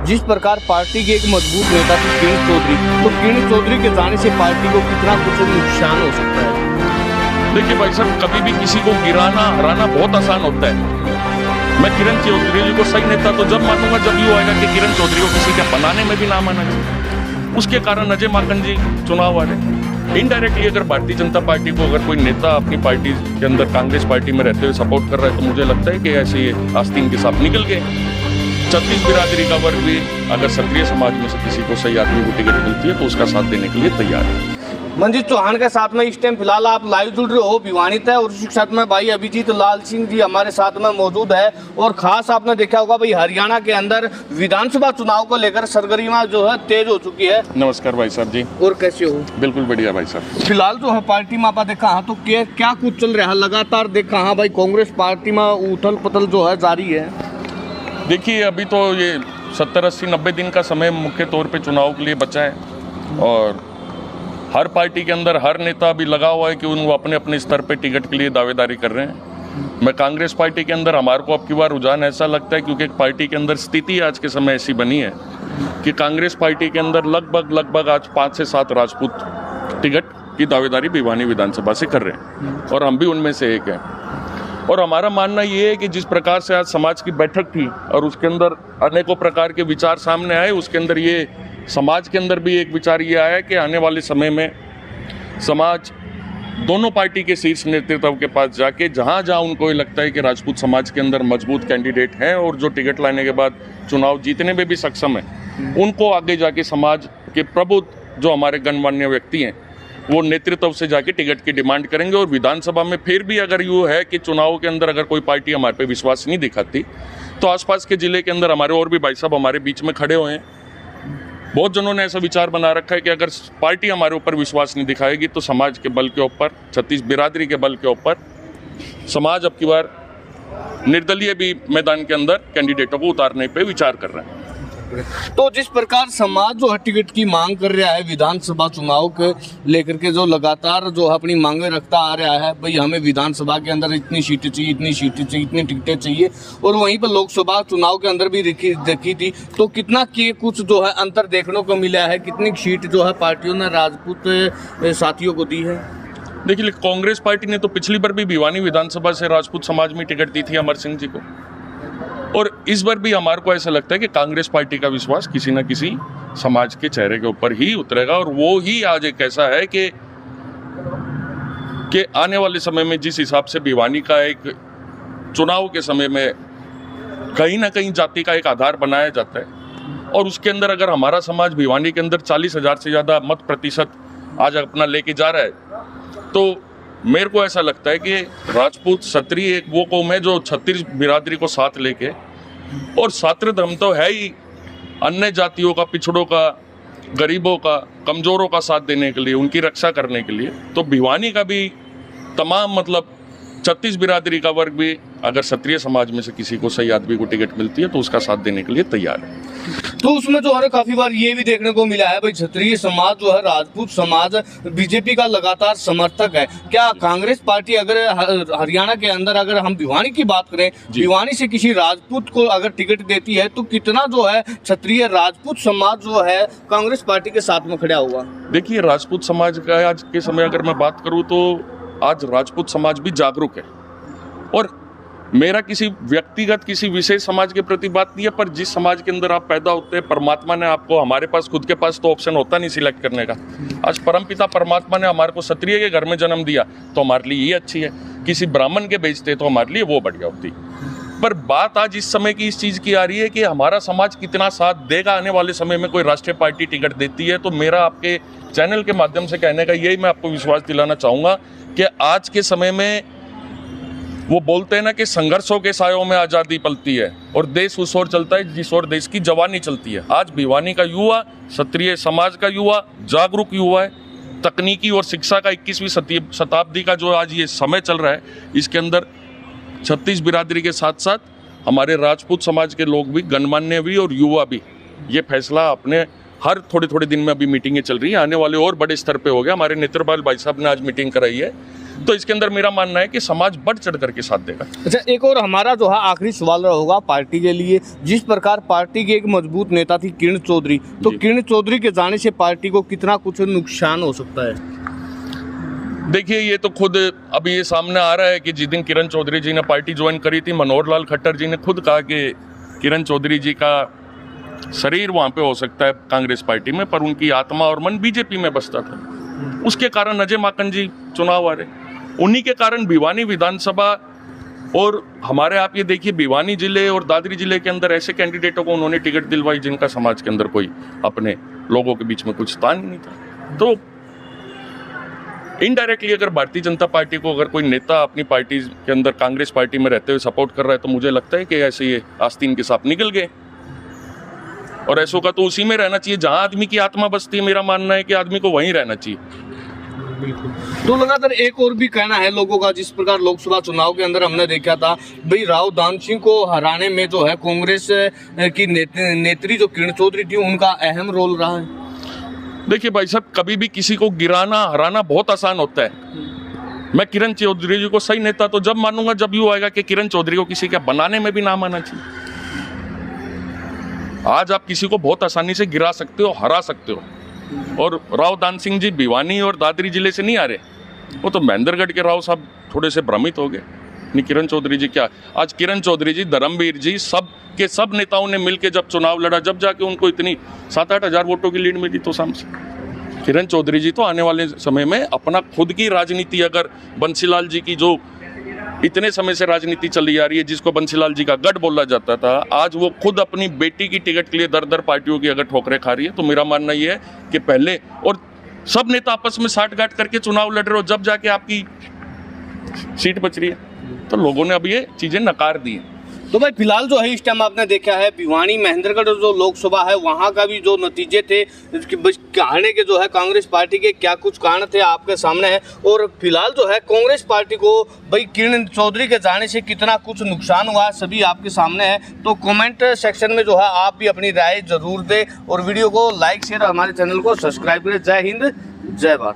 जिस प्रकार पार्टी के एक मजबूत नेता थे किरण चौधरी, तो किरण चौधरी के जाने से पार्टी को कितना कुछ नुकसान हो सकता है? देखिए भाई साहब, कभी भी किसी को गिराना हराना बहुत आसान होता है। मैं किरण चौधरी जी को सही नेता तो जब मानूंगा जब ये होएगा कि किरण चौधरी को किसी के बनाने में भी ना माना जाए। उसके कारण अजय माकन जी चुनाव आ रहे। इनडायरेक्टली अगर भारतीय जनता पार्टी को अगर कोई नेता अपनी पार्टी के अंदर कांग्रेस पार्टी में रहते हुए सपोर्ट कर रहा है तो मुझे लगता है कि ऐसे आस्तीन के साथ निकल गए। छत्तीस बिरादरी का वर्ग भी अगर क्षत्रिय समाज में से किसी को सही आदमी को टिकट मिलती है तो उसका साथ देने के लिए तैयार है। मंजीत चौहान के साथ में इस टाइम फिलहाल आप लाइव जुड़ रहे हो भिवानी तय, और उसी के साथ में भाई अभिजीत लाल सिंह जी हमारे साथ में मौजूद है। और खास आपने देखा होगा भाई हरियाणा के अंदर विधानसभा चुनाव को लेकर सरगर्मियां जो है तेज हो चुकी है। नमस्कार भाई साहब जी। और कैसे हो? बिल्कुल बढ़िया भाई साहब। फिलहाल जो है पार्टी में आप देखा हाँ तो क्या कुछ चल रहा है लगातार देखा हाँ भाई कांग्रेस पार्टी में उथल पुथल जो है जारी है। देखिए अभी तो ये 70, 80, 90 दिन का समय मुख्य तौर पे चुनाव के लिए बचा है और हर पार्टी के अंदर हर नेता भी लगा हुआ है कि वो अपने अपने स्तर पे टिकट के लिए दावेदारी कर रहे हैं। मैं कांग्रेस पार्टी के अंदर हमारे को अब की बार रुझान ऐसा लगता है क्योंकि एक पार्टी के अंदर स्थिति आज के समय ऐसी बनी है कि कांग्रेस पार्टी के अंदर लगभग आज 5 से 7 राजपूत टिकट की दावेदारी भिवानी विधानसभा से कर रहे हैं और हम भी उनमें से एक हैं। और हमारा मानना ये है कि जिस प्रकार से आज समाज की बैठक थी और उसके अंदर अनेकों प्रकार के विचार सामने आए, उसके अंदर ये समाज के अंदर भी एक विचार ये आया कि आने वाले समय में समाज दोनों पार्टी के शीर्ष नेतृत्व के पास जाके जहां उनको ये लगता है कि राजपूत समाज के अंदर मजबूत कैंडिडेट हैं और जो टिकट लाने के बाद चुनाव जीतने में भी सक्षम है, उनको आगे जाके समाज के प्रबुद्ध जो हमारे गणमान्य व्यक्ति हैं वो नेतृत्व से जाके टिकट की डिमांड करेंगे। और विधानसभा में फिर भी अगर यूँ है कि चुनाव के अंदर अगर कोई पार्टी हमारे पे विश्वास नहीं दिखाती तो आसपास के जिले के अंदर हमारे और भी भाई साहब हमारे बीच में खड़े हुए हैं। बहुत जनों ने ऐसा विचार बना रखा है कि अगर पार्टी हमारे ऊपर विश्वास नहीं दिखाएगी तो समाज के बल के ऊपर, 36 बिरादरी के बल के ऊपर समाज अब की बार निर्दलीय भी मैदान के अंदर कैंडिडेटों को उतारने पे विचार कर रहा है। तो जिस प्रकार समाज जो है टिकट की मांग कर रहा है विधानसभा चुनाव के लेकर के, जो लगातार जो है अपनी मांगे रखता आ रहा है भाई हमें विधानसभा के अंदर इतनी सीटें चाहिए, इतनी सीटें चाहिए, इतनी टिकटें चाहिए, और वहीं पर लोकसभा चुनाव के अंदर भी देखी थी तो कितना के कुछ जो है अंतर देखने को मिला है, कितनी सीट जो है पार्टियों ने राजपूत साथियों को दी है। देखिए कांग्रेस पार्टी ने तो पिछली बार भी भिवानी विधानसभा से राजपूत समाज में टिकट दी थी अमर सिंह जी को, और इस बार भी हमारे को ऐसा लगता है कि कांग्रेस पार्टी का विश्वास किसी न किसी समाज के चेहरे के ऊपर ही उतरेगा। और वो ही आज एक ऐसा है कि आने वाले समय में जिस हिसाब से भिवानी का एक चुनाव के समय में कहीं ना कहीं जाति का एक आधार बनाया जाता है और उसके अंदर अगर हमारा समाज भिवानी के अंदर 40,000 से ज़्यादा मत प्रतिशत आज अपना लेके जा रहा है तो मेरे को ऐसा लगता है कि राजपूत क्षत्रिय एक वो कौम है जो 36 बिरादरी को साथ लेके, और छात्र धर्म तो है ही अन्य जातियों का, पिछड़ों का, गरीबों का, कमजोरों का साथ देने के लिए, उनकी रक्षा करने के लिए, तो भिवानी का भी तमाम मतलब 36 बिरादरी का वर्ग भी अगर क्षत्रिय समाज में से किसी को सही आदमी को टिकट मिलती है तो उसका साथ देने के लिए तैयार है। तो उसमें जो है काफी बार ये भी देखने को मिला है भाई क्षत्रिय समाज जो है राजपूत समाज बीजेपी का लगातार समर्थक है। क्या कांग्रेस पार्टी अगर हरियाणा के अंदर अगर हम भिवानी की बात करें, भिवानी से किसी राजपूत को अगर टिकट देती है तो कितना जो है क्षत्रिय राजपूत समाज जो है कांग्रेस पार्टी के साथ में खड़ा हुआ? देखिए राजपूत समाज का आज के समय अगर मैं बात करूँ तो आज राजपूत समाज भी जागरूक है, और मेरा किसी व्यक्तिगत किसी विशेष समाज के प्रति बात नहीं है, पर जिस समाज के अंदर आप पैदा होते हैं परमात्मा ने आपको, हमारे पास खुद के पास तो ऑप्शन होता नहीं सिलेक्ट करने का। आज परमपिता परमात्मा ने हमारे को क्षत्रिय के घर में जन्म दिया तो हमारे लिए ये अच्छी है, किसी ब्राह्मण के बेचते तो हमारे लिए वो बढ़िया होती। पर बात आज इस समय की इस चीज़ की आ रही है कि हमारा समाज कितना साथ देगा आने वाले समय में कोई राष्ट्रीय पार्टी टिकट देती है। तो मेरा आपके चैनल के माध्यम से कहने का यही मैं आपको विश्वास दिलाना चाहूँगा कि आज के समय में वो बोलते हैं ना कि संघर्षों के सायों में आज़ादी पलती है और देश उस ओर चलता है जिस ओर देश की जवानी चलती है। आज भिवानी का युवा, क्षत्रिय समाज का युवा जागरूक युवा है। तकनीकी और शिक्षा का 21वीं शताब्दी का जो आज ये समय चल रहा है, इसके अंदर 36 बिरादरी के साथ साथ हमारे राजपूत समाज के लोग भी, गणमान्य भी और युवा भी ये फैसला अपने हर थोड़े दिन में अभी मीटिंगें चल रही हैं, आने वाले और बड़े स्तर पे हो गया। हमारे नेत्रपाल भाई साहब ने आज मीटिंग कराई है तो इसके अंदर मेरा मानना है कि समाज बढ़ चढ़ करके साथ देगा। अच्छा, एक और हमारा जो है आखिरी सवाल होगा पार्टी के लिए। जिस प्रकार पार्टी की एक मजबूत नेता थी किरण चौधरी, तो किरण चौधरी के जाने से पार्टी को कितना कुछ नुकसान हो सकता है? देखिए, ये तो खुद अभी ये सामने आ रहा है कि जिस दिन किरण चौधरी जी ने पार्टी ज्वाइन करी थी, मनोहर लाल खट्टर जी ने खुद कहा कि किरण चौधरी जी का शरीर वहाँ पे हो सकता है कांग्रेस पार्टी में, पर उनकी आत्मा और मन बीजेपी में बसता था। उसके कारण अजय माकन जी चुनाव आ रहे, उन्हीं के कारण भिवानी विधानसभा और हमारे आप ये देखिए भिवानी जिले और दादरी जिले के अंदर ऐसे कैंडिडेटों को उन्होंने टिकट दिलवाई जिनका समाज के अंदर कोई अपने लोगों के बीच में कुछ स्थान नहीं था। तो इनडायरेक्टली अगर भारतीय जनता पार्टी को अगर कोई नेता अपनी पार्टी के अंदर कांग्रेस पार्टी में रहते हुए सपोर्ट कर रहा है, तो मुझे लगता है कि ऐसे ये आस्तीन के सांप निकल गए। और ऐसों का तो उसी में रहना चाहिए जहां आदमी की आत्मा बसती है। मेरा मानना है कि आदमी को वहीं रहना चाहिए। तो लगातार एक और भी कहना है लोगों का, जिस प्रकार लोकसभा चुनाव के अंदर हमने देखा था भाई राव दान सिंह को हराने में जो है कांग्रेस की नेत्री जो किरण चौधरी थी उनका अहम रोल रहा है। देखिए भाई साहब, कभी भी किसी को गिराना हराना बहुत आसान होता है। मैं किरण चौधरी जी को सही नेता तो जब मानूंगा जब यूं आएगा कि किरण चौधरी को किसी के बनाने में भी नाम आना चाहिए। आज आप किसी को बहुत आसानी से गिरा सकते हो, हरा सकते हो, और राव दान सिंह जी भिवानी और दादरी जिले से नहीं आ रहे, वो तो महेंद्रगढ़ के राव साहब थोड़े से भ्रमित हो गए। नहीं, किरण चौधरी जी क्या, आज किरण चौधरी जी, धर्मवीर जी, सब के सब नेताओं ने मिलकर जब चुनाव लड़ा, जब जाके उनको इतनी 7-8 हज़ार वोटों की लीड मिली, तो सामने किरण चौधरी जी तो आने वाले समय में अपना खुद की राजनीति, अगर बंसीलाल जी की जो इतने समय से राजनीति चली आ रही है, जिसको बंसीलाल जी का गढ़ बोला जाता था, आज वो खुद अपनी बेटी की टिकट के लिए दर पार्टियों की अगर ठोकरें खा रही है, तो मेरा मानना ये है कि पहले और सब नेता आपस में साठगांठ करके चुनाव लड़ रहे हो, जब जाके आपकी सीट बच रही है, तो लोगों ने अब ये चीजें नकार दी हैं। तो भाई फिलहाल जो है इस टाइम आपने देखा है भिवानी महेंद्रगढ़ जो लोकसभा है वहां का भी जो नतीजे थे कहने के जो है कांग्रेस पार्टी के क्या कुछ कारण थे आपके सामने है। और फिलहाल जो है कांग्रेस पार्टी को भाई किरण चौधरी के जाने से कितना कुछ नुकसान हुआ है सभी आपके सामने है। तो कमेंट सेक्शन में जो है आप भी अपनी राय जरूर दें और वीडियो को लाइक शेयर और हमारे चैनल को सब्सक्राइब करें। जय हिंद, जय भारत।